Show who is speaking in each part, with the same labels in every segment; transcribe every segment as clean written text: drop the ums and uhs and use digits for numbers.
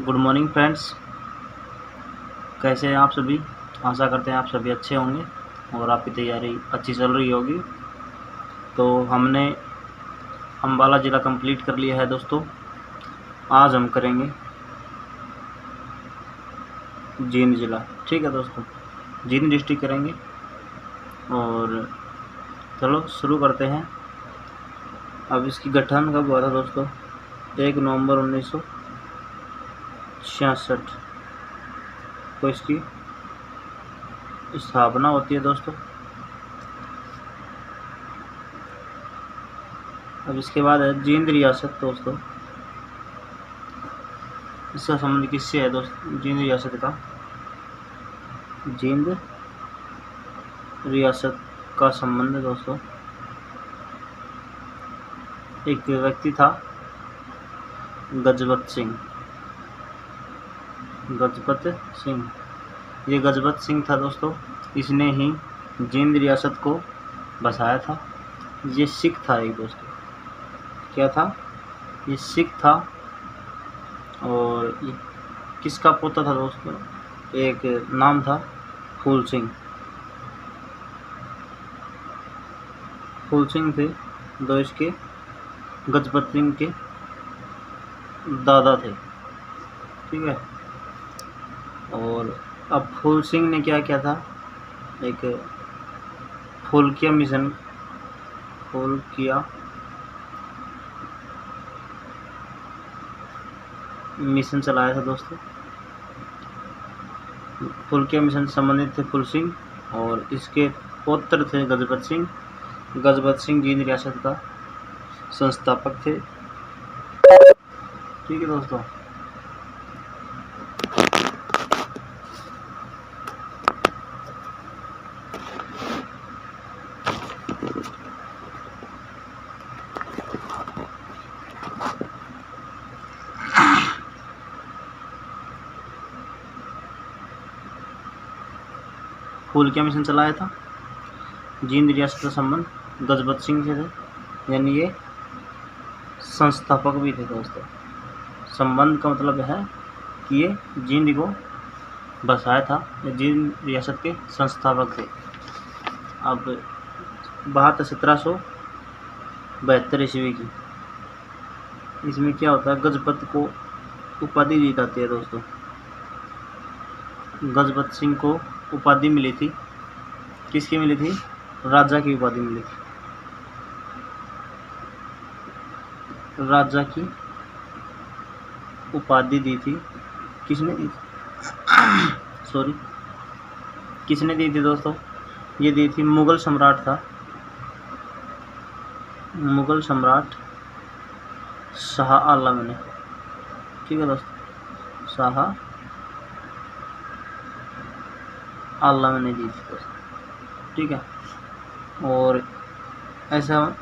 Speaker 1: Good morning friends, कैसे हैं आप सभी। आशा करते हैं आप सभी अच्छे होंगे और आपकी तैयारी अच्छी चल रही होगी। तो हमने अम्बाला ज़िला कंप्लीट कर लिया है दोस्तों। आज हम करेंगे जींद ज़िला। ठीक है दोस्तों, जींद डिस्ट्रिक्ट करेंगे। और चलो शुरू करते हैं। अब इसकी गठन कब हुआ था दोस्तों? 1 नवंबर 1966 को इसकी स्थापना होती है दोस्तों। अब इसके बाद है जींद रियासत दोस्तों। इसका संबंध किससे है दोस्तों? जींद रियासत का, जींद रियासत का संबंध दोस्तों एक व्यक्ति था, गजपत सिंह। गजपत सिंह, ये गजपत सिंह था दोस्तों। इसने ही जींद रियासत को बसाया था। ये सिख था एक दोस्तों। क्या था? ये सिख था। और ये किसका पोता था दोस्तों? एक नाम था फूल सिंह। फूल सिंह थे दो इसके गजपत सिंह के दादा थे। ठीक है। और अब फूल सिंह ने क्या किया था? एक फुल्किया मिशन चलाया था दोस्तों। फुल्किया मिशन से संबंधित थे फूल सिंह, और इसके पुत्र थे गजपत सिंह। गजपत सिंह जींद रियासत का संस्थापक थे। ठीक है दोस्तों। फुल्किया मिशन चलाया था। जींद रियासत का संबंध गजपत सिंह से थे, यानी ये संस्थापक भी थे दोस्तों। संबंध का मतलब है कि ये जींद को बसाया था, ये जींद रियासत के संस्थापक थे। अब बात है 1772 ईस्वी की। इसमें क्या होता है? गजपत को उपाधि दी जाती है दोस्तों। गजपत सिंह को उपाधि मिली थी। किसकी मिली थी? राजा की उपाधि मिली थी। राजा की उपाधि दी थी। किसने दी थी? सॉरी, किसने दी थी दोस्तों? ये दी थी मुगल सम्राट था, मुगल सम्राट शाह आलम ने। ठीक है दोस्तों, शाह आलम ने दी थी दोस्तों। ठीक है। और ऐसा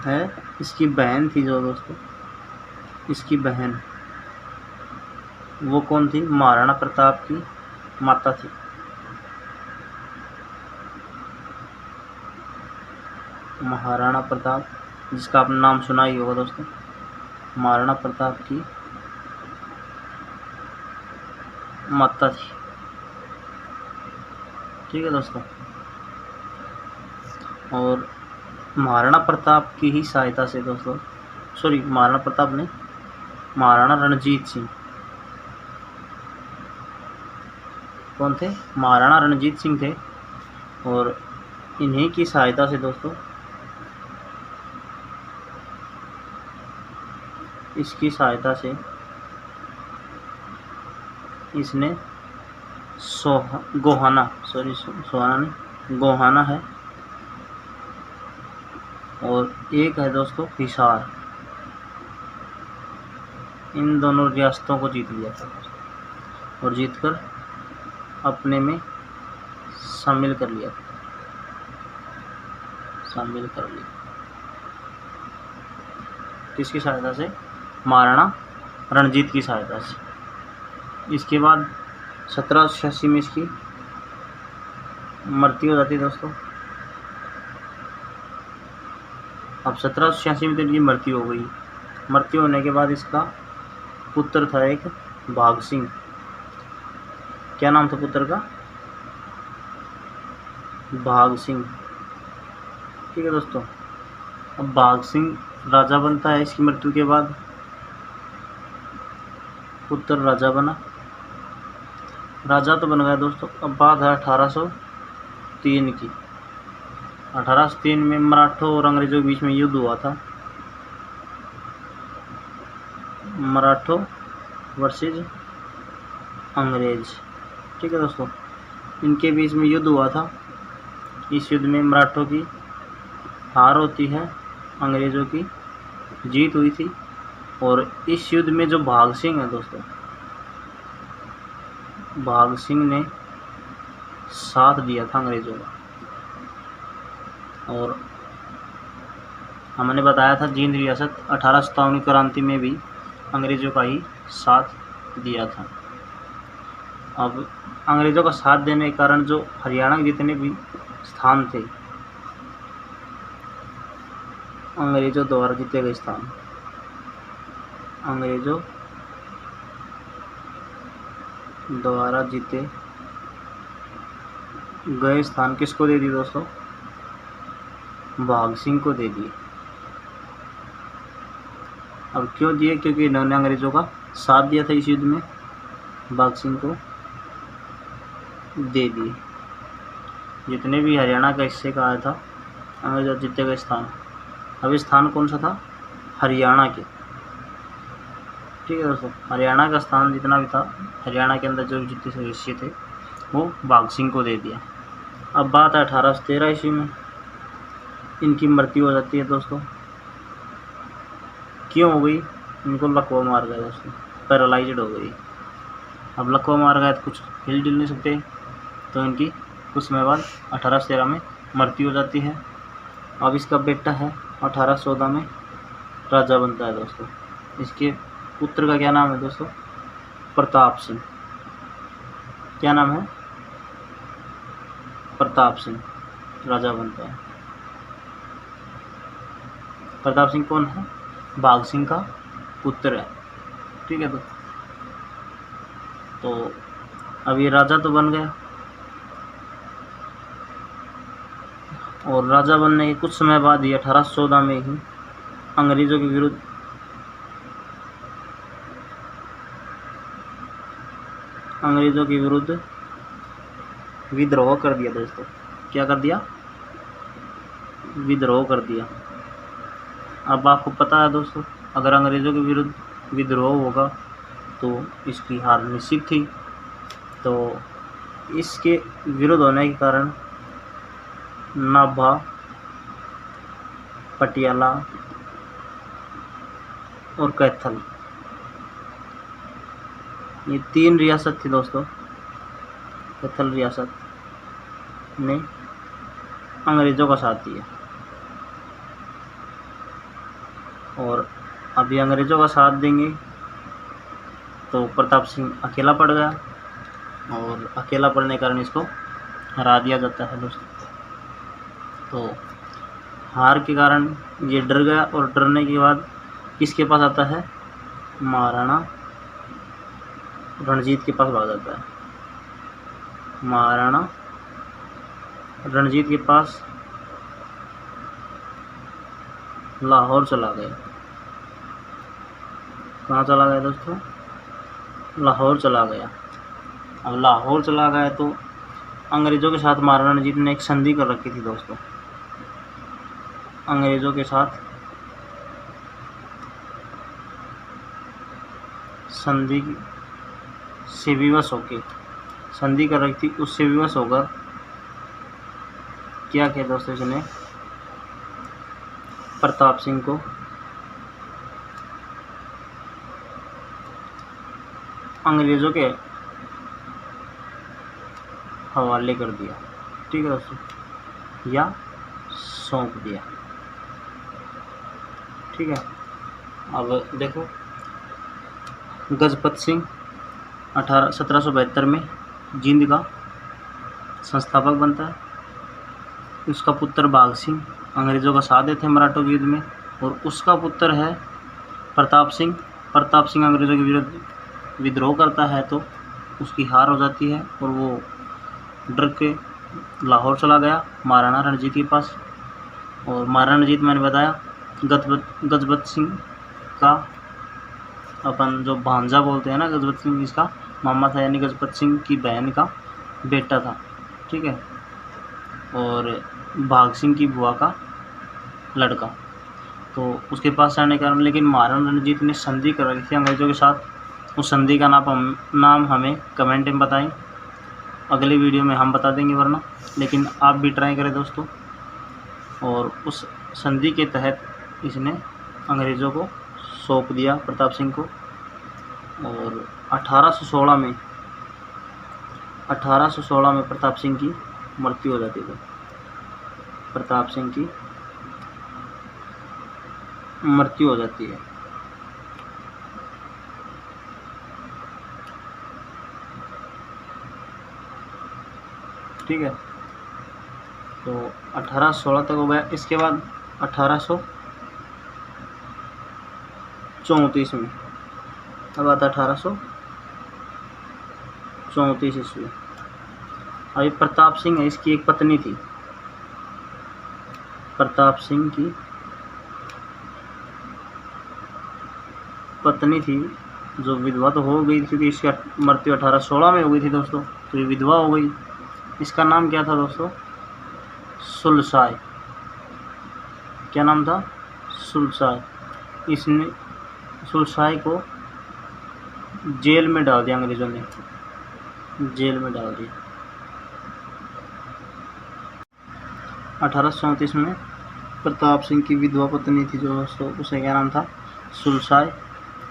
Speaker 1: है, इसकी बहन थी जो दोस्तों, इसकी बहन वो कौन थी? महाराणा प्रताप की माता थी। महाराणा प्रताप, जिसका आपने नाम सुना ही होगा दोस्तों, महाराणा प्रताप की माता थी। ठीक है दोस्तों। और महाराणा प्रताप की ही सहायता से दोस्तों, सॉरी महाराणा प्रताप ने, महाराणा रणजीत सिंह कौन थे? महाराणा रणजीत सिंह थे। और इन्हीं की सहायता से दोस्तों, इसकी सहायता से इसने गोहाना है, और एक है दोस्तों हिसार। इन दोनों रियासतों को जीत लिया था और जीतकर अपने में शामिल कर लिया। किसकी सहायता से? महाराणा रणजीत की सहायता से। इसके बाद 1786 में इसकी मृत्यु हो जाती है दोस्तों। अब 1786 में तो इनकी मृत्यु हो गई। मृत्यु होने के बाद इसका पुत्र था एक भाग सिंह, क्या नाम था पुत्र का? भाग सिंह। ठीक है दोस्तों, अब भाग सिंह राजा बनता है इसकी मृत्यु के बाद, पुत्र राजा बना, राजा तो बन गया दोस्तों। अब बात है 1803 की। 1803 में मराठों और अंग्रेजों के बीच में युद्ध हुआ था, मराठों वर्सेज अंग्रेज। ठीक है दोस्तों, इनके बीच में युद्ध हुआ था। इस युद्ध में मराठों की हार होती है, अंग्रेजों की जीत हुई थी। और इस युद्ध में जो भाग सिंह है दोस्तों, भाग सिंह ने साथ दिया था अंग्रेजों का। और हमने बताया था जींद रियासत 1857 की क्रांति में भी अंग्रेजों का ही साथ दिया था। अब अंग्रेजों का साथ देने के कारण जो हरियाणा के जितने भी स्थान थे, अंग्रेजों द्वारा जीते गए स्थान, अंग्रेजों द्वारा जीते गए स्थान किसको दे दिए दोस्तों? भाग सिंह को दे दिए। अब क्यों दिए? क्योंकि इन्होंने अंग्रेजों का साथ दिया था इस युद्ध में, भाग सिंह को दे दिए। जितने भी हरियाणा का हिस्से का आया था अंग्रेजों जीते गए स्थान, अब स्थान कौन सा था? हरियाणा के। ठीक है दोस्तों, हरियाणा का स्थान जितना भी था, हरियाणा के अंदर जो जितने से हिस्से थे वो भाग सिंह को दे दिया। अब बात है 1813 ईस्वी में, इनकी मृत्यु हो जाती है दोस्तों। क्यों हो गई? इनको लकवा मार गया दोस्तों, पैरालाइज्ड हो गई। अब लकवा मार गया तो कुछ हिल डुल नहीं सकते, तो इनकी कुछ समय बाद 1813 में मृत्यु हो जाती है। अब इसका बेटा है 1814 में राजा बनता है दोस्तों। इसके पुत्र का क्या नाम है दोस्तों? प्रताप सिंह। क्या नाम है? प्रताप सिंह राजा बनता है। प्रताप सिंह कौन है? भाग सिंह का पुत्र है। ठीक है तो अब ये राजा तो बन गया, और राजा बनने के कुछ समय बाद ही 1814 में ही अंग्रेजों के विरुद्ध विद्रोह कर दिया दोस्तों। क्या कर दिया? विद्रोह कर दिया। अब आपको पता है दोस्तों, अगर अंग्रेजों के विरुद्ध विद्रोह होगा तो इसकी हार निश्चित थी। तो इसके विरोध होने के कारण नाभा, पटियाला और कैथल, ये 3 रियासत थी दोस्तों। कैथल रियासत ने अंग्रेजों का साथ दिया, और अभी अंग्रेजों का साथ देंगे तो प्रताप सिंह अकेला पड़ गया, और अकेला पड़ने के कारण इसको हरा दिया जाता है दोस्तों। तो हार के कारण ये डर गया, और डरने के बाद किसके पास आता है? महाराणा रणजीत के पास भाग जाता है। महाराणा रणजीत के पास लाहौर चला गया। कहाँ चला गया दोस्तों? लाहौर चला गया। अब लाहौर चला गया तो अंग्रेज़ों के साथ महाराणा रणजीत ने एक संधि कर रखी थी दोस्तों। अंग्रेज़ों के साथ संधि से विवश होकर संधि कर रखी थी, उससे विवश होकर क्या किया दोस्तों? इसने प्रताप सिंह को अंग्रेज़ों के हवाले कर दिया। ठीक है दोस्तों, या सौंप दिया। ठीक है, अब देखो, गजपत सिंह 1772 में जींद का संस्थापक बनता है। उसका पुत्र भाग सिंह अंग्रेज़ों का साथ देते हैं मराठों के युद्ध में, और उसका पुत्र है प्रताप सिंह। प्रताप सिंह अंग्रेज़ों के विरुद्ध विद्रोह करता है तो उसकी हार हो जाती है और वो डर के लाहौर चला गया महाराणा रणजीत के पास। और महाराणा रणजीत मैंने बताया गजपत सिंह का अपन जो भांजा बोलते हैं ना, गजपत सिंह इसका मामा था, यानी गजपत सिंह की बहन का बेटा था, ठीक है, और भाग सिंह की बुआ का लड़का। तो उसके पास रहने के कारण, लेकिन महाराणा रणजीत ने संधि कर रखी थी अंग्रेज़ों के साथ। उस संधि का नाम हमें कमेंट में बताएं, अगले वीडियो में हम बता देंगे वरना, लेकिन आप भी ट्राई करें दोस्तों। और उस संधि के तहत इसने अंग्रेज़ों को सौंप दिया प्रताप सिंह को। और 1816 में प्रताप सिंह की मृत्यु हो जाती है। प्रताप सिंह की मृत्यु हो जाती है। ठीक है, तो 1816 तक हो गया। इसके बाद 1834 में, अब आता 1834 ईस्वी। अभी प्रताप सिंह है, इसकी एक पत्नी थी, प्रताप सिंह की पत्नी थी जो विधवा तो हो गई, क्योंकि इसकी मृत्यु 1816 में हो गई थी दोस्तों, तो ये विधवा हो गई। इसका नाम क्या था दोस्तों? सुलसाय। क्या नाम था? सुलसाय। इसने सुलसाय को जेल में डाल दिया, अंग्रेज़ों ने जेल में डाल दिया। 1834 में प्रताप सिंह की विधवा पत्नी थी जो उसे क्या नाम था? सुलसाय।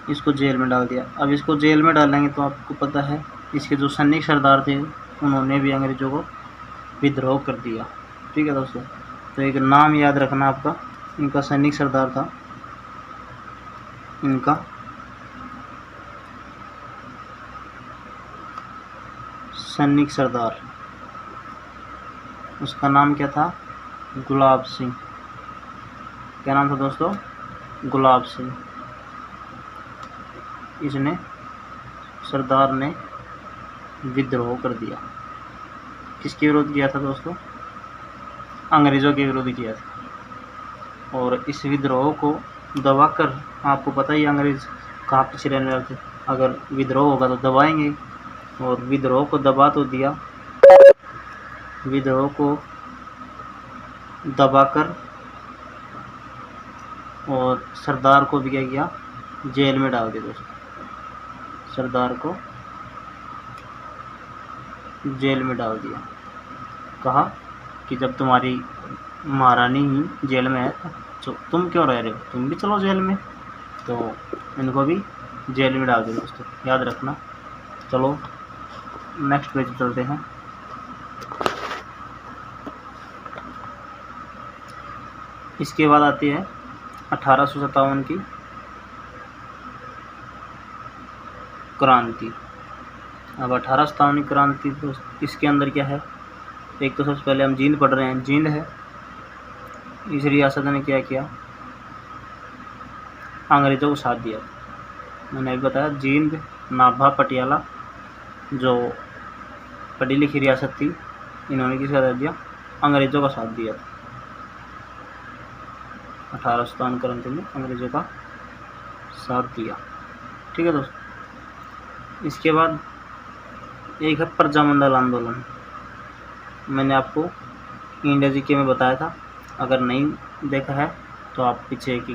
Speaker 1: इसको जेल में डाल दिया। अब इसको जेल में डालेंगे तो आपको पता है इसके जो सैनिक सरदार थे उन्होंने भी अंग्रेज़ों को विद्रोह कर दिया। ठीक है दोस्तों, तो एक नाम याद रखना आपका, इनका सैनिक सरदार था, इनका सैनिक सरदार, उसका नाम क्या था? गुलाब सिंह। क्या नाम था दोस्तों? गुलाब सिंह। इसने सरदार ने विद्रोह कर दिया। किसके विरोध किया था दोस्तों? अंग्रेज़ों के विरोध किया था। और इस विद्रोह को दबाकर, आपको पता ही अंग्रेज़ कहाँ पीछे रहने वाले थे, अगर विद्रोह होगा तो दबाएंगे, और विद्रोह को दबा तो दिया। विद्रोह को दबाकर और सरदार को भी क्या किया? जेल में डाल दिया दोस्तों। सरदार को जेल में डाल दिया। कहा कि जब तुम्हारी महारानी ही जेल में है तो तुम क्यों रह रहे हो, तुम भी चलो जेल में। तो इनको भी जेल में डाल दिया दोस्तों, याद रखना। चलो नेक्स्ट पेज चलते हैं। इसके बाद आती है 1857 की क्रांति। अब 1857 की क्रांति तो इसके अंदर क्या है? एक तो सबसे पहले हम जींद पढ़ रहे हैं। जींद है, इस रियासत ने क्या किया? अंग्रेज़ों को साथ दिया। मैंने अभी बताया जींद, नाभा, पटियाला जो पढ़ी लिखी रियासत थी, इन्होंने किसका साथ दिया? अंग्रेज़ों का साथ दिया था। 1857 क्रांति में अंग्रेज़ों का साथ दिया। ठीक है दोस्तों, इसके बाद एक है प्रजामंडल आंदोलन। मैंने आपको इंडिया जीके में बताया था, अगर नहीं देखा है तो आप पीछे की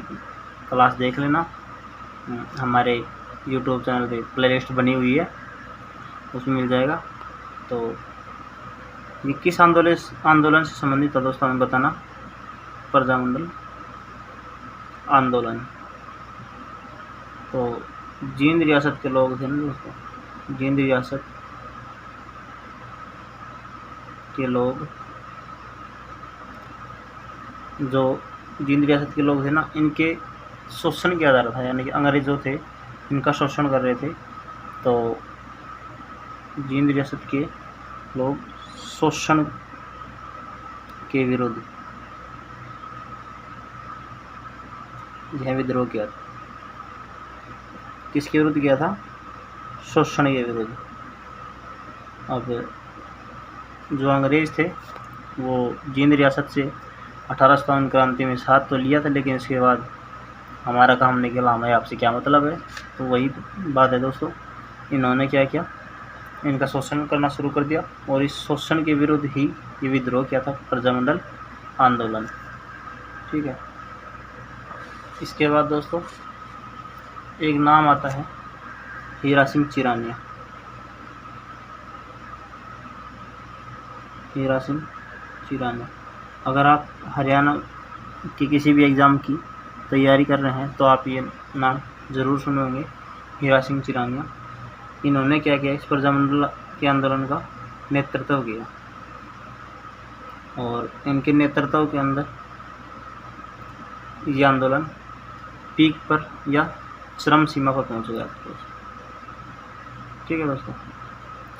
Speaker 1: क्लास देख लेना, हमारे यूट्यूब चैनल पे प्लेलिस्ट बनी हुई है, उसमें मिल जाएगा। तो ये किस आंदोलन से संबंधित था दोस्तों, हमें बताना। प्रजामंडल आंदोलन। तो जींद रियासत के लोग थे ना दोस्तों, जींद रियासत के लोग, जो जींद रियासत के लोग थे ना, इनके शोषण किया जा रहा था, यानी कि अंग्रेज जो थे इनका शोषण कर रहे थे। तो जींद रियासत के लोग शोषण के विरुद्ध यह विद्रोह किया था। किसके विरुद्ध किया था? शोषण के विरुद्ध। अब जो अंग्रेज थे वो जींद रियासत से 1857 क्रांति में साथ तो लिया था, लेकिन इसके बाद हमारा काम निकला, हमें आपसे क्या मतलब है। तो वही बात है दोस्तों, इन्होंने क्या किया, इनका शोषण करना शुरू कर दिया, और इस शोषण के विरुद्ध ही ये विद्रोह किया था, प्रजामंडल आंदोलन। ठीक है। इसके बाद दोस्तों एक नाम आता है हीरा सिंह चिरानिया। हीरा सिंह चिरानिया, अगर आप हरियाणा की किसी भी एग्ज़ाम की तैयारी कर रहे हैं तो आप ये नाम ज़रूर सुने होंगे, हीरा सिंह चिरानिया। इन्होंने क्या किया, इस प्रजामंडल के आंदोलन का नेतृत्व किया, और इनके नेतृत्व के अंदर ये आंदोलन पीक पर या चरम सीमा पर पहुंच गया। ठीक है दोस्तों,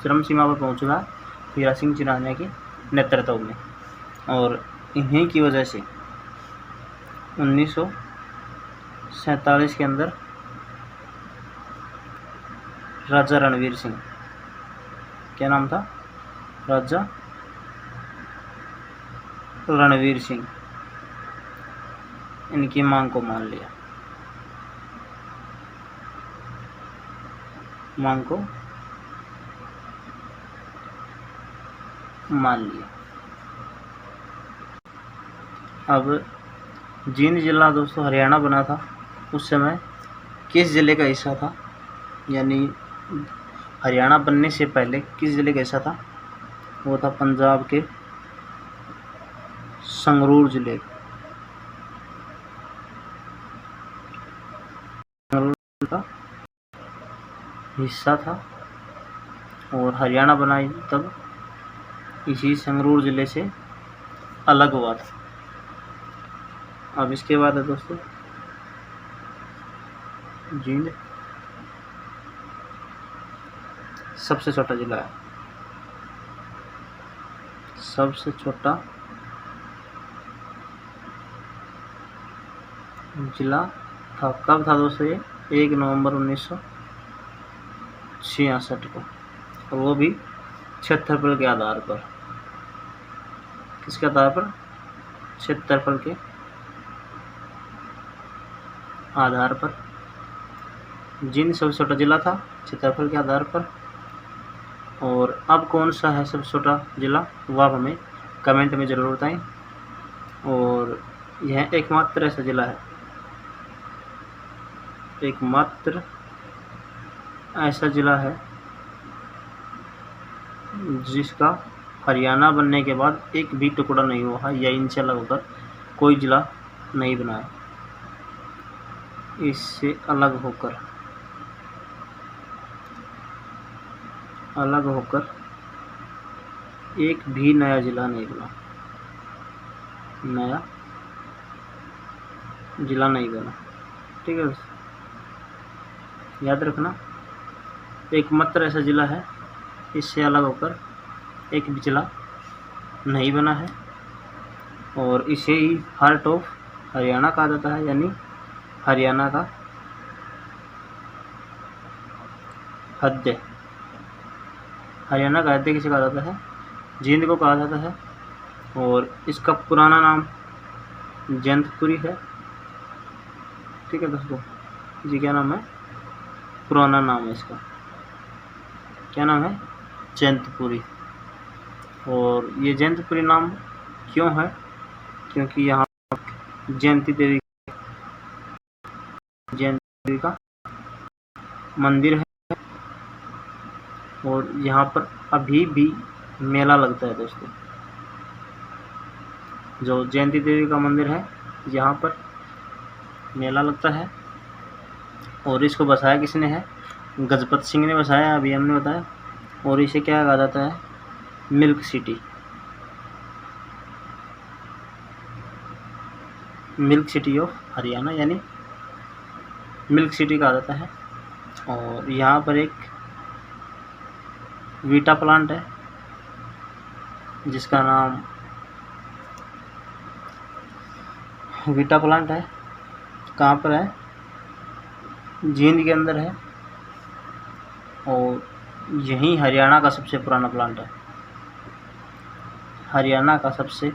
Speaker 1: चरम सीमा पर पहुंच गया हीरा सिंह चिरानिया के नेतृत्व में, और इन्हीं की वजह से 1947 के अंदर राजा रणवीर सिंह, क्या नाम था, राजा रणवीर सिंह, इनकी मांग को मान लिया, मांग को मान लिया। अब जींद जिला दोस्तों हरियाणा बना था उस समय किस ज़िले का हिस्सा था, यानी हरियाणा बनने से पहले किस ज़िले का हिस्सा था, वो था पंजाब के संगरूर ज़िले का हिस्सा था, और हरियाणा बना तब इसी संगरूर ज़िले से अलग हुआ था। अब इसके बाद है दोस्तों जींद सबसे छोटा ज़िला है, सबसे छोटा ज़िला था। कब था दोस्तों ये, 1 नवंबर 1966 को, और वो भी क्षेत्रफल के आधार पर। किसके आधार पर, क्षेत्रफल के आधार पर जींद सबसे छोटा ज़िला था क्षेत्रफल के आधार पर। और अब कौन सा है सबसे छोटा ज़िला, वो आप हमें कमेंट में ज़रूर बताएं। और यह एकमात्र ऐसा ज़िला है, एकमात्र ऐसा ज़िला है जिसका हरियाणा बनने के बाद एक भी टुकड़ा नहीं हुआ है, या इनसे अलग होकर कोई ज़िला नहीं बना है। इससे अलग होकर एक भी नया ज़िला नहीं बना, नया ज़िला नहीं बना। ठीक है, याद रखना, एकमात्र ऐसा ज़िला है इससे अलग होकर एक भी ज़िला नहीं बना है, और इसे ही हार्ट ऑफ हरियाणा कहा जाता है, यानी हरियाणा का हृदय। हरियाणा का हृदय किसे कहा जाता है, जींद को कहा जाता है, और इसका पुराना नाम जैंतपुरी है। ठीक है दोस्तों, जी क्या नाम है, पुराना नाम है इसका, क्या नाम है, जैंतपुरी। और ये जैंतपुरी नाम क्यों है, क्योंकि यहाँ जयंती देवी का मंदिर है, और यहाँ पर अभी भी मेला लगता है दोस्तों। जो जयंती देवी का मंदिर है यहाँ पर मेला लगता है, और इसको बसाया किसने है, गजपत सिंह ने बसाया, अभी हमने बताया। और इसे क्या कहा जाता है, milk city, milk city of Haryana, यानी मिल्क सिटी कहा जाता है। और यहाँ पर एक वीटा प्लांट है जिसका नाम वीटा प्लांट है। कहाँ पर है, जींद के अंदर है, और यही हरियाणा का सबसे पुराना प्लांट है। हरियाणा का सबसे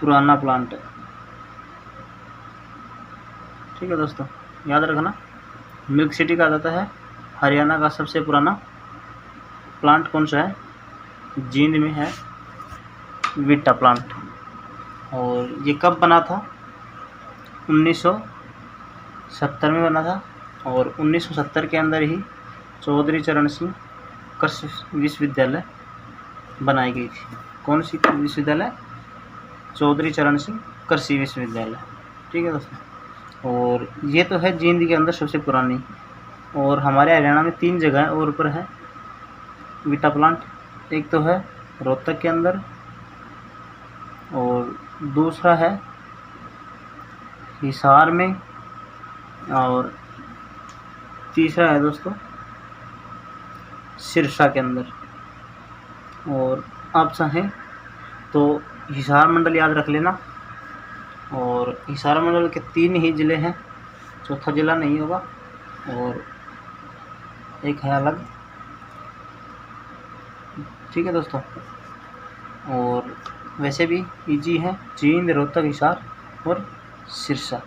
Speaker 1: पुराना प्लांट है। ठीक है दोस्तों, याद रखना, मिल्क सिटी कहा जाता है हरियाणा का सबसे पुराना प्लांट। कौन सा है? जींद में है वीटा प्लांट। और ये कब बना था? 1970 में बना था। और 1970 के अंदर ही चौधरी चरण सिंह कृषि विश्वविद्यालय बनाई गई थी। कौन सी विश्वविद्यालय? चौधरी चरण सिंह कृषि विश्वविद्यालय। ठीक है दोस्तों, और ये तो है जींद के अंदर सबसे पुरानी। और हमारे हरियाणा में 3 जगह और पर है वीटा प्लांट। एक तो है रोहतक के अंदर, और दूसरा है हिसार में, और तीसरा है दोस्तों सिरसा के अंदर। और आप चाहें तो हिसार मंडल याद रख लेना। और हिसार मंडल के 3 ही ज़िले हैं, चौथा ज़िला नहीं होगा, और एक है अलग। ठीक है दोस्तों, और वैसे भी इजी है, जींद, रोहतक, हिसार और सिरसा।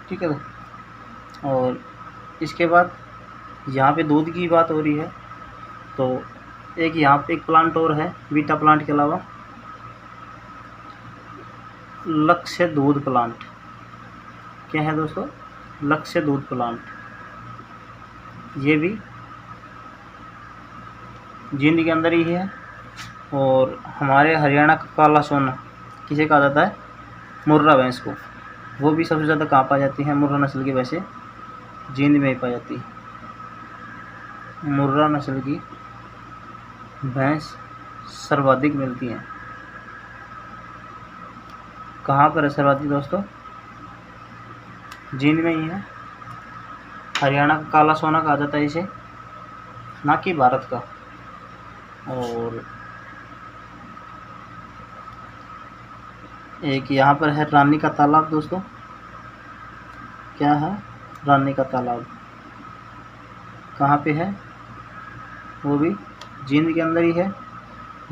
Speaker 1: ठीक है दोस्तों, और इसके बाद यहाँ पे दूध की बात हो रही है, तो एक यहाँ पे एक प्लांट और है वीटा प्लांट के अलावा, लक्ष्य दूध प्लांट। क्या है दोस्तों? लक्ष्य दूध प्लांट। ये भी जींद के अंदर ही है। और हमारे हरियाणा का काला सोना किसे कहा जाता है? मुर्रा भैंस को। वो भी सबसे ज़्यादा कहाँ पाई जाती है? मुर्रा नस्ल की भैंसें जींद में ही पाई जाती है। मुर्रा नस्ल की भैंस सर्वाधिक मिलती हैं। कहाँ पर है सर्वाधिक दोस्तों? जींद में ही है। हरियाणा का काला सोना कहा जाता है इसे, ना कि भारत का। और एक यहाँ पर है रानी का तालाब दोस्तों। क्या है? रानी का तालाब कहाँ पे है? वो भी जींद के अंदर ही है।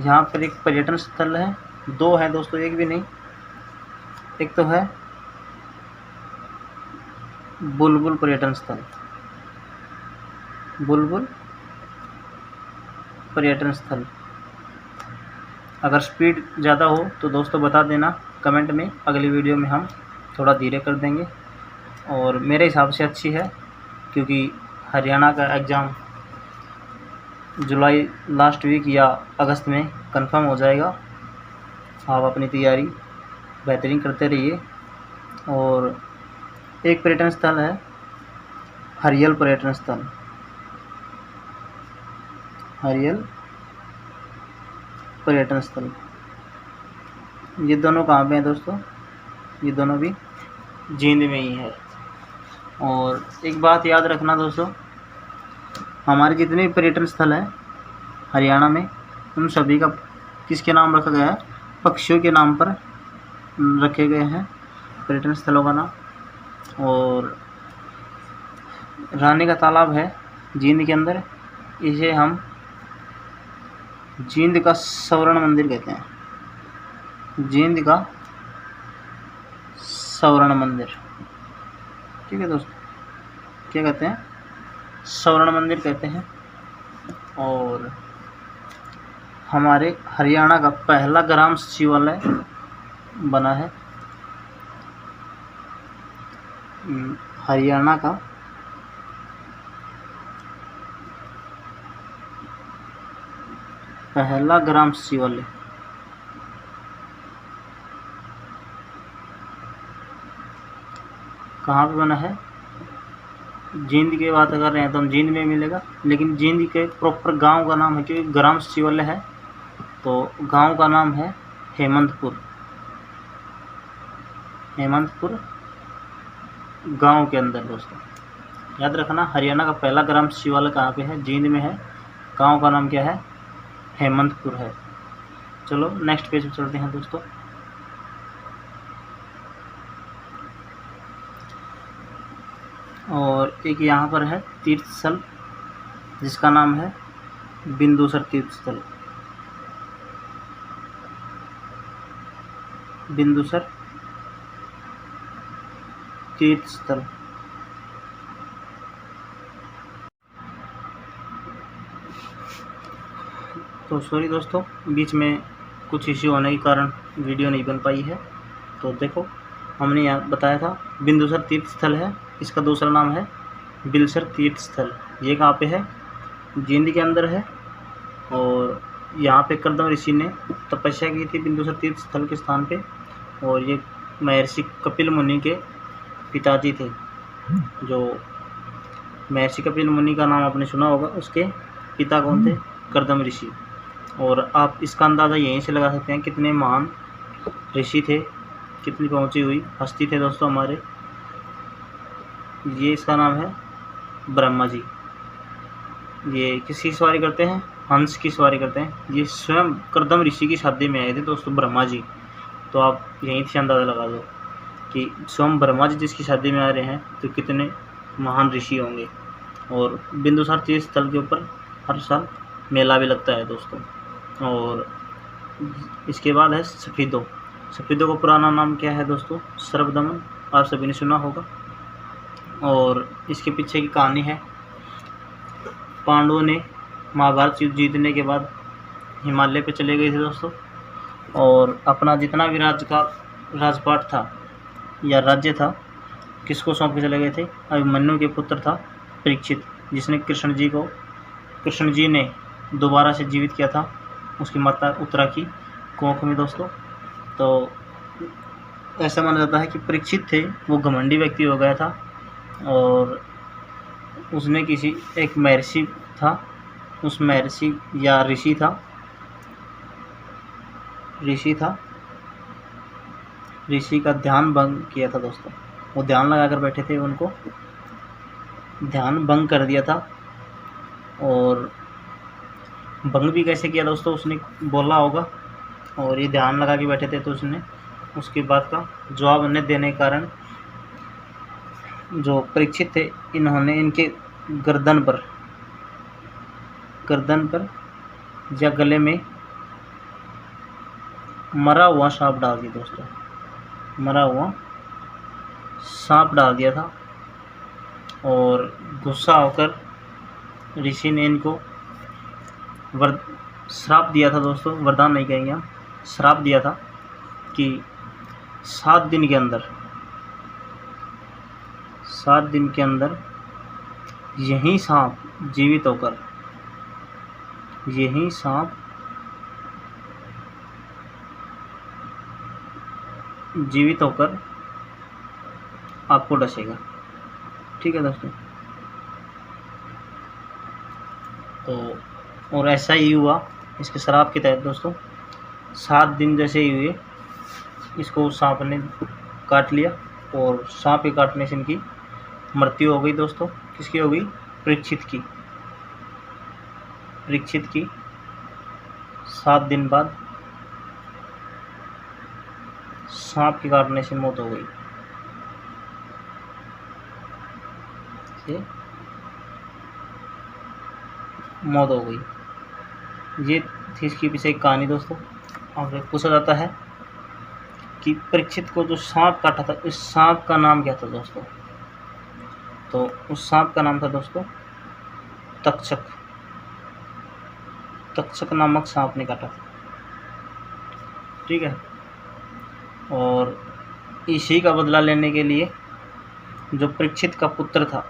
Speaker 1: यहाँ पर एक पर्यटन स्थल है, 2 है दोस्तों, एक भी नहीं। एक तो है बुलबुल पर्यटन स्थल, बुलबुल पर्यटन स्थल। अगर स्पीड ज़्यादा हो तो दोस्तों बता देना कमेंट में, अगली वीडियो में हम थोड़ा धीरे कर देंगे। और मेरे हिसाब से अच्छी है, क्योंकि हरियाणा का एग्ज़ाम जुलाई लास्ट वीक या अगस्त में कंफर्म हो जाएगा। आप अपनी तैयारी बेहतरीन करते रहिए। और एक पर्यटन स्थल है हरियल पर्यटन स्थल, हरियल पर्यटन स्थल। ये दोनों कहाँ पे हैं दोस्तों? ये दोनों भी जींद में ही है। और एक बात याद रखना दोस्तों, हमारे जितने भी पर्यटन स्थल हैं हरियाणा में, उन सभी का किसके नाम रखा गया है? पक्षियों के नाम पर रखे गए हैं पर्यटन स्थलों का नाम। और रानी का तालाब है जींद के अंदर, इसे हम जींद का स्वर्ण मंदिर कहते हैं। जींद का स्वर्ण मंदिर। ठीक है दोस्तों, क्या कहते हैं? स्वर्ण मंदिर कहते हैं। और हमारे हरियाणा का पहला ग्राम सचिवालय बना है। हरियाणा का पहला ग्राम सचिवालय कहाँ पे बना है? जींद की बात कर रहे हैं तो हम जींद में मिलेगा, लेकिन जींद के प्रॉपर गांव का नाम है, क्योंकि ग्राम सचिवालय है तो गांव का नाम है हेमंतपुर। हेमंतपुर गांव के अंदर दोस्तों याद रखना, हरियाणा का पहला ग्राम सचिवालय कहाँ पे है? जींद में है। गांव का नाम क्या है? हेमंतपुर है। चलो नेक्स्ट पेज पे चलते हैं दोस्तों। और एक यहाँ पर है तीर्थ स्थल जिसका नाम है बिंदुसर तीर्थ स्थल। बिंदुसर तीर्थ स्थल। तो सॉरी दोस्तों, बीच में कुछ इश्यू होने के कारण वीडियो नहीं बन पाई है। तो देखो, हमने यहाँ बताया था बिंदुसर तीर्थ स्थल है, इसका दूसरा नाम है बिलसर तीर्थ स्थल। ये कहाँ पे है? जींद के अंदर है। और यहाँ पे कर्दम ऋषि ने तपस्या की थी बिंदुसर तीर्थ स्थल के स्थान पे। और ये महर्षि कपिल मुनि के पिताजी थे। जो महर्षि कपिल मुनि का नाम आपने सुना होगा, उसके पिता कौन थे? कर्दम ऋषि। और आप इसका अंदाज़ा यहीं से लगा सकते हैं कितने महान ऋषि थे, कितनी पहुंची हुई हस्ती थे दोस्तों हमारे। ये इसका नाम है ब्रह्मा जी। ये किसकी सवारी करते हैं? हंस की सवारी करते हैं। ये स्वयं कर्दम ऋषि की शादी में आए थे दोस्तों, ब्रह्मा जी। तो आप यहीं से अंदाज़ा लगा दो कि स्वयं ब्रह्मा जी जिसकी शादी में आ रहे हैं तो कितने महान ऋषि होंगे। और बिंदुसार तीर्थ स्थल के ऊपर हर साल मेला भी लगता है दोस्तों। और इसके बाद है सफीदो। सफीदो का पुराना नाम क्या है दोस्तों? सर्वदमन। आप सभी ने सुना होगा। और इसके पीछे की कहानी है, पांडवों ने महाभारत युद्ध जीतने के बाद हिमालय पे चले गए थे दोस्तों। और अपना जितना भी राजपाट था या राज्य था, किसको सौंप के चले गए थे? अभिमन्यु के पुत्र था परीक्षित, जिसने कृष्ण जी ने दोबारा से जीवित किया था उसकी माता उत्तरा की कोख में दोस्तों। तो ऐसा माना जाता है कि परीक्षित थे वो घमंडी व्यक्ति हो गया था। और उसने किसी एक महर्षि था, उस महर्षि या ऋषि था ऋषि का ध्यान भंग किया था दोस्तों। वो ध्यान लगा कर बैठे थे, उनको ध्यान भंग कर दिया था। और भंग भी कैसे किया दोस्तों? उसने बोला होगा और ये ध्यान लगा के बैठे थे, तो उसने उसकी बात का जवाब न देने के कारण जो परीक्षित थे, इन्होंने इनके गर्दन पर या गले में मरा हुआ सांप डाल दिया दोस्तों। मरा हुआ सांप डाल दिया था। और गुस्सा होकर ऋषि ने इनको श्राप दिया था दोस्तों। वरदान नहीं कहेंगे हम, श्राप दिया था कि 7 दिन के अंदर यही सांप जीवित होकर आपको डसेगा। ठीक है दोस्तों। तो और ऐसा ही हुआ इसके श्राप के तहत दोस्तों। 7 दिन जैसे ही हुए, इसको सांप ने काट लिया। और सांप के काटने से इनकी मृत्यु हो गई दोस्तों। किसकी हो गई? परीक्षित की 7 दिन बाद सांप के काटने से मौत हो गई। ये थी इसकी पीछे एक कहानी दोस्तों। और पूछा जाता है कि परीक्षित को जो सांप काटा था, इस सांप का नाम क्या था दोस्तों? तो उस सांप का नाम था दोस्तों तक्षक नामक सांप ने काटा था। ठीक है। और इसी का बदला लेने के लिए जो परीक्षित का पुत्र था,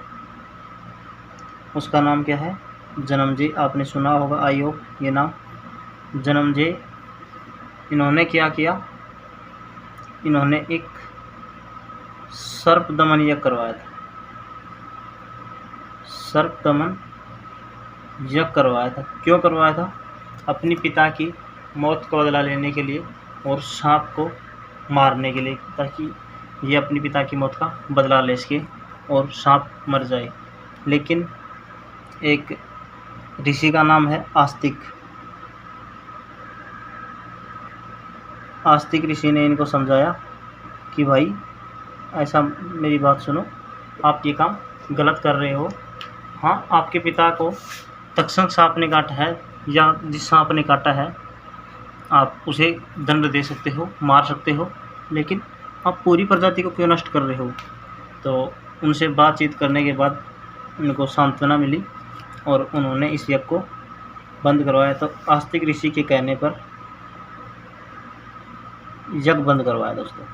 Speaker 1: उसका नाम क्या है? जन्मेजय। आपने सुना होगा, आई होप, ये नाम जन्मेजय। इन्होंने क्या किया? इन्होंने एक सर्प दमन यज्ञ करवाया था। सर्प दमन यज्ञ करवाया था। क्यों करवाया था? अपनी पिता की मौत का बदला लेने के लिए और सांप को मारने के लिए, ताकि ये अपनी पिता की मौत का बदला ले सके और सांप मर जाए। लेकिन एक ऋषि का नाम है आस्तिक ऋषि ने इनको समझाया कि भाई ऐसा, मेरी बात सुनो, आप ये काम गलत कर रहे हो। हाँ, आपके पिता को तक्षक सांप ने काटा है या जिस सांप ने काटा है आप उसे दंड दे सकते हो, मार सकते हो, लेकिन आप पूरी प्रजाति को क्यों नष्ट कर रहे हो। तो उनसे बातचीत करने के बाद उनको सांत्वना मिली और उन्होंने इस यज्ञ को बंद करवाया। तो आस्तिक ऋषि के कहने पर यज्ञ बंद करवाया दोस्तों,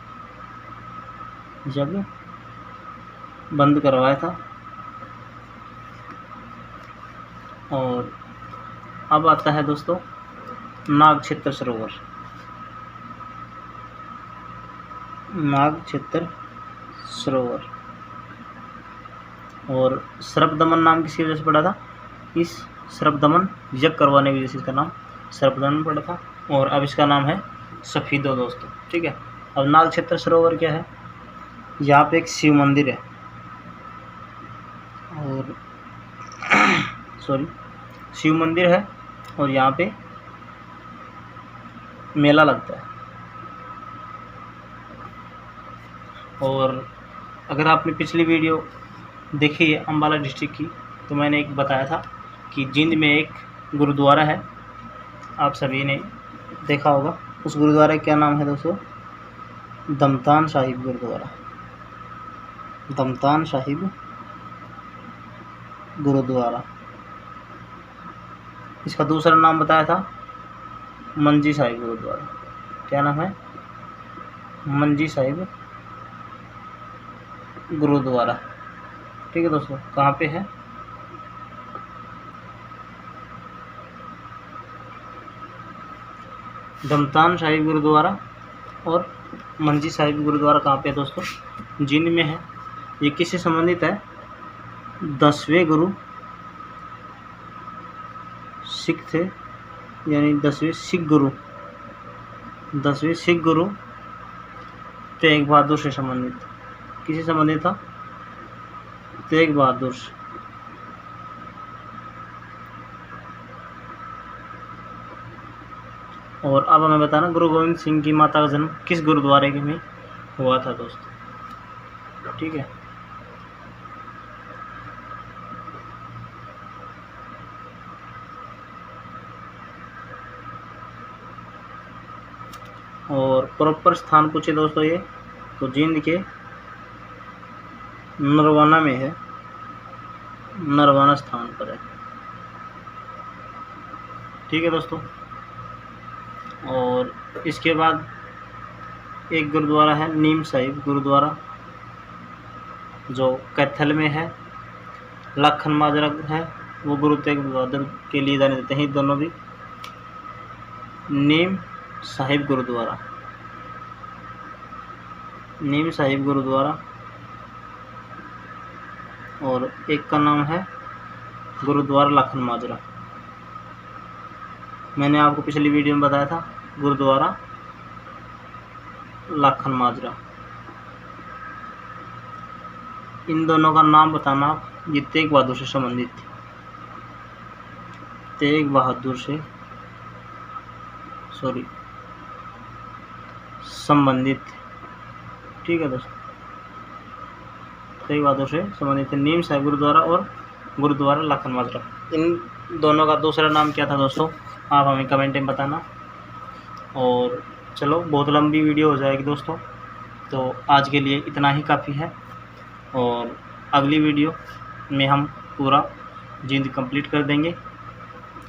Speaker 1: यज्ञ बंद करवाया था। और अब आता है दोस्तों नागक्षेत्र सरोवर। नागक्षेत्र सरोवर और सर्पदमन नाम किसकी वजह से पड़ा था? इस सर्पदमन यज्ञ करवाने की वजह से इसका नाम सर्पदमन पड़ा था। और अब इसका नाम है सफीदो दोस्तों, ठीक है। अब नागक्षेत्र सरोवर क्या है? यहाँ पे एक शिव मंदिर है और शिव मंदिर है और यहाँ पे मेला लगता है। और अगर आपने पिछली वीडियो देखी है अम्बाला डिस्ट्रिक्ट की, तो मैंने एक बताया था कि जींद में एक गुरुद्वारा है, आप सभी ने देखा होगा। उस गुरुद्वारा का क्या नाम है दोस्तों? दमतान साहिब गुरुद्वारा। दमतान साहिब गुरुद्वारा। इसका दूसरा नाम बताया था मंजी साहिब गुरुद्वारा। क्या नाम है? मंजी साहिब गुरुद्वारा, ठीक है दोस्तों। कहाँ पे है? दमतान साहिब गुरुद्वारा और मंजी साहिब गुरुद्वारा कहाँ पे है दोस्तों? जींद में है। ये किससे संबंधित है? 10वें गुरु सिख थे, यानी 10वें सिख गुरु, 10वें सिख गुरु तेग बहादुर से संबंधित। किससे संबंधित था? तेग बहादुर से। और अब हमें बताना गुरु गोविंद सिंह की माता का जन्म किस गुरुद्वारे में हुआ था दोस्तों, ठीक है। और प्रॉपर स्थान पूछे दोस्तों ये, तो जींद के नरवाना में है, नरवाना स्थान पर है, ठीक है दोस्तों। और इसके बाद एक गुरुद्वारा है नीम साहिब गुरुद्वारा, जो कैथल में है। लखन माजरा है, वो गुरु तेग बहादुर के लिए जाने देते हैं दोनों भी। नीम साहिब गुरुद्वारा, नीम साहिब गुरुद्वारा। और एक का नाम है गुरुद्वारा लखन माजरा। मैंने आपको पिछली वीडियो में बताया था गुरुद्वारा लखन माजरा। इन दोनों का नाम बताना। ये तेग बहादुर से संबंधित थे, तेग बहादुर से संबंधित, ठीक है दोस्तों। तेग बहादुर से संबंधित नीम साहिब गुरुद्वारा और गुरुद्वारा लखन माजरा। इन दोनों का दूसरा नाम क्या था दोस्तों? आप हमें कमेंट में बताना। और चलो, बहुत लंबी वीडियो हो जाएगी दोस्तों, तो आज के लिए इतना ही काफ़ी है। और अगली वीडियो में हम पूरा जींद कंप्लीट कर देंगे।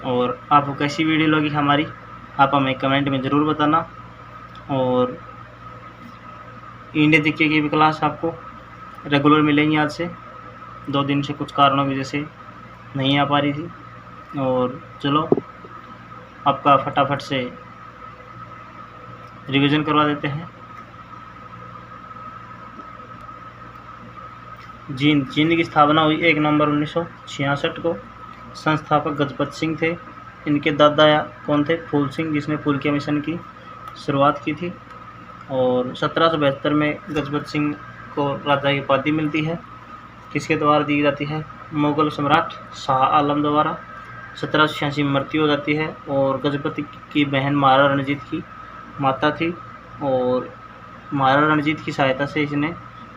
Speaker 1: और आपको कैसी वीडियो लगी हमारी, आप हमें कमेंट में ज़रूर बताना। और इंडिया जीके की भी क्लास आपको रेगुलर मिलेंगी। आज से 2 दिन से कुछ कारणों की वजह से नहीं आ पा रही थी। और चलो, आपका फटाफट से रिवीजन करवा देते हैं। जींद की स्थापना हुई 1 नवंबर 1966 को। संस्थापक गजपत सिंह थे। इनके दादा कौन थे? फूल सिंह, जिसने फूलकिया मिशन की शुरुआत की थी। और 1772 में गजपत सिंह को राजा की उपाधि मिलती है। किसके द्वारा दी जाती है? मुगल सम्राट शाह आलम द्वारा। 1786 में मृत्यु हो जाती है। और गजपति की बहन महाराणा रणजीत की माता थी। और महाराणा रणजीत की सहायता से इसने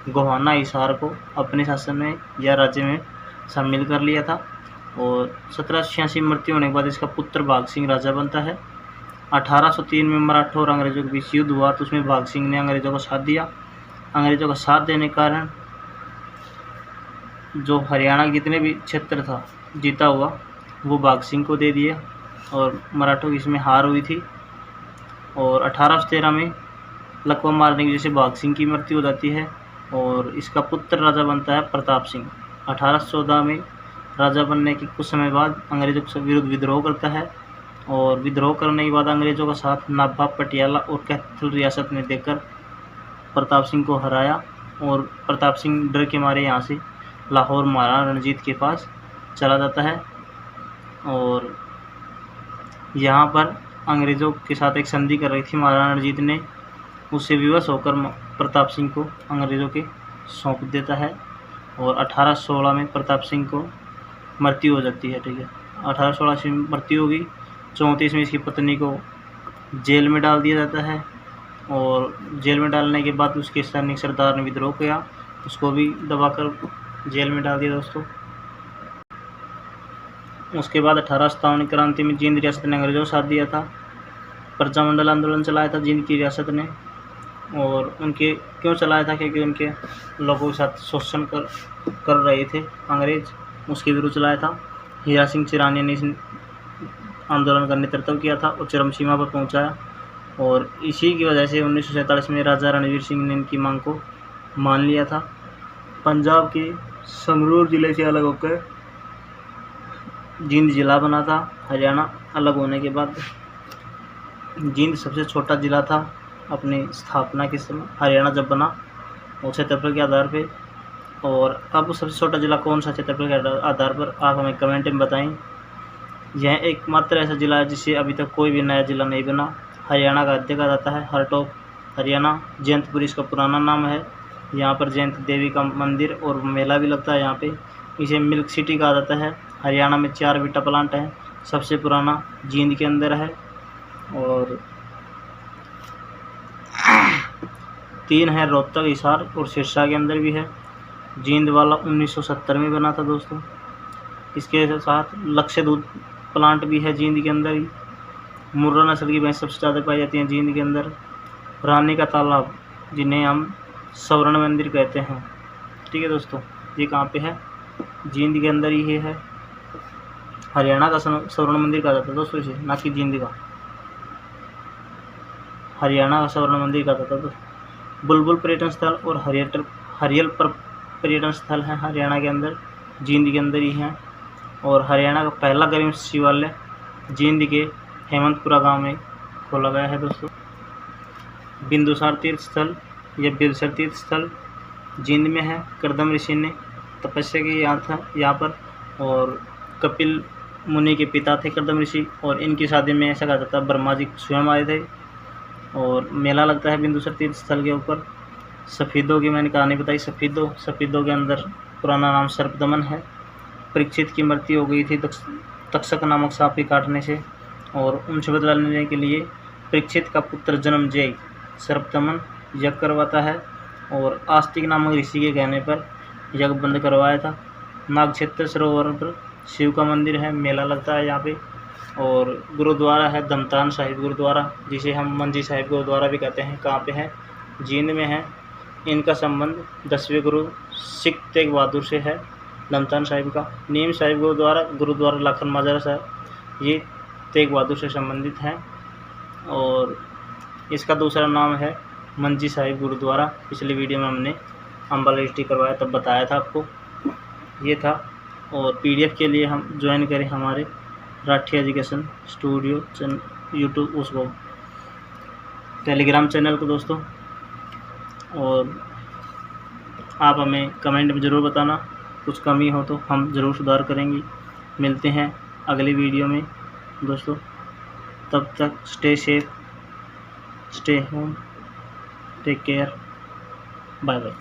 Speaker 1: गोहाना हिसार को अपने शासन में या राज्य में शामिल कर लिया था। और 1786 मृत्यु होने के बाद इसका पुत्र भाग सिंह राजा बनता है। 1803 में मराठों और अंग्रेजों के बीच युद्ध हुआ तो उसमें भाग सिंह ने अंग्रेजों का साथ दिया। अंग्रेजों का साथ देने के कारण जो हरियाणा के जितने भी क्षेत्र था जीता हुआ वो भाग सिंह को दे दिया और मराठों की इसमें हार हुई थी। और 1813 में लकवा मारने की वजह से भाग सिंह की मृत्यु हो जाती है और इसका पुत्र राजा बनता है प्रताप सिंह। 1814 में राजा बनने के कुछ समय बाद अंग्रेजों के विरुद्ध विद्रोह करता है और विद्रोह करने के बाद अंग्रेजों का साथ नाभा, पटियाला और कैथल रियासत में देकर प्रताप सिंह को हराया और प्रताप सिंह डर के मारे यहाँ से लाहौर महाराणा रणजीत के पास चला जाता है। और यहाँ पर अंग्रेज़ों के साथ एक संधि कर रही थी महाराणा रणजीत ने, उससे विवश होकर प्रताप सिंह को अंग्रेज़ों के सौंप देता है और 1816 में प्रताप सिंह को मृत्यु हो जाती है। ठीक है, 1816 में मृत्यु होगी। 34 में इसकी पत्नी को जेल में डाल दिया जाता है और जेल में डालने के बाद उसके सैनिक सरदार ने विद्रोह किया, उसको भी दबाकर जेल में डाल दिया दोस्तों। उसके बाद 1857 क्रांति में जींद रियासत ने अंग्रेजों को साथ दिया था। प्रजामंडल आंदोलन चलाया था जींद की रियासत ने और उनके क्यों चलाया था, क्योंकि उनके लोगों के साथ शोषण कर रहे थे अंग्रेज, उसके विरुद्ध चलाया था। हीरा सिंह चिरानिया ने इस आंदोलन का नेतृत्व किया था और चरम सीमा पर पहुंचाया और इसी की वजह से 1947 में राजा रणवीर सिंह ने इनकी मांग को मान लिया था। पंजाब के संगरूर ज़िले से अलग होकर जींद ज़िला बना था। हरियाणा अलग होने के बाद जींद सबसे छोटा ज़िला था अपनी स्थापना के समय, हरियाणा जब बना वो क्षेत्रफल के आधार पे। और अब सबसे छोटा ज़िला कौन सा क्षेत्रफल के आधार पर, आप हमें कमेंट में बताएं। यह एकमात्र ऐसा ज़िला है जिससे अभी तक कोई भी नया ज़िला नहीं बना। हरियाणा का अध्यक्ष जाता है हार्ट ऑफ हरियाणा। जयंतपुर इसका पुराना नाम है। यहाँ पर जयंत देवी का मंदिर और मेला भी लगता है यहाँ पे। इसे मिल्क सिटी कहा जाता है। हरियाणा में 4 वीटा प्लांट हैं, सबसे पुराना जींद के अंदर है और 3 है रोहतक, हिसार और सिरसा के अंदर भी है। जींद वाला 1970 में बना था दोस्तों। इसके साथ लक्ष्य दूध प्लांट भी है जींद के अंदर ही। मुर्रा नस्ल की भैंस सबसे ज़्यादा पाई जाती है जींद के अंदर। रानी का तालाब जिन्हें हम स्वर्ण मंदिर कहते हैं। ठीक है दोस्तों, ये कहाँ पे है, जींद के अंदर ही है। हरियाणा का स्वर्ण मंदिर कहा जाता है दोस्तों इसे, ना कि जींद का। हरियाणा का स्वर्ण मंदिर कहा जाता है दोस्तों। बुलबुल पर्यटन स्थल और हरियल पर्यटन स्थल है हरियाणा के अंदर, जींद के अंदर ही हैं। और हरियाणा का पहला गर्म शिवालय जींद के हेमंतपुरा गांव में खोला गया है दोस्तों। बिंदुसार तीर्थ स्थल या बिरसर तीर्थ स्थल जींद में है। करदम ऋषि ने तपस्या की यहाँ पर और कपिल मुनि के पिता थे करदम ऋषि और इनकी शादी में ऐसा कहा जाता है ब्रह्मा जी स्वयं आए थे। और मेला लगता है बिंदुसार तीर्थ स्थल के ऊपर। सफ़ीदों की मैंने कहानी बताई। सफ़ीदों के अंदर पुराना नाम सर्पदमन है। परीक्षित की मृत्यु हो गई थी तक्षक नामक सांप के काटने से और उनसे बदला लेने के लिए परीक्षित का पुत्र जन्मजय सर्पदमन यज्ञ करवाता है और आस्तिक नामक ऋषि के कहने पर यज्ञ बंद करवाया था। नागक्षेत्र सरोवर पर शिव का मंदिर है, मेला लगता है यहाँ पे। और गुरुद्वारा है धमतान साहिब गुरुद्वारा, जिसे हम मंजी साहिब गुरुद्वारा भी कहते हैं। कहाँ पे है, जींद में है। इनका संबंध 10वें गुरु सिख तेग बहादुर से है। धमतान साहिब का नीम साहिब गुरुद्वारा लाखन माजरा साहब, ये तेग बहादुर से संबंधित हैं। और इसका दूसरा नाम है मंजी साहिब गुरुद्वारा। पिछली वीडियो में हमने अम्बाला डिस्ट्रिक्ट करवाया तब बताया था आपको, ये था। और PDF के लिए हम ज्वाइन करें हमारे राठी एजुकेशन स्टूडियो यूट्यूब उसको टेलीग्राम चैनल को दोस्तों। और आप हमें कमेंट में ज़रूर बताना, कुछ कमी हो तो हम ज़रूर सुधार करेंगे। मिलते हैं अगली वीडियो में दोस्तों, तब तक stay safe, stay home, take care, bye bye.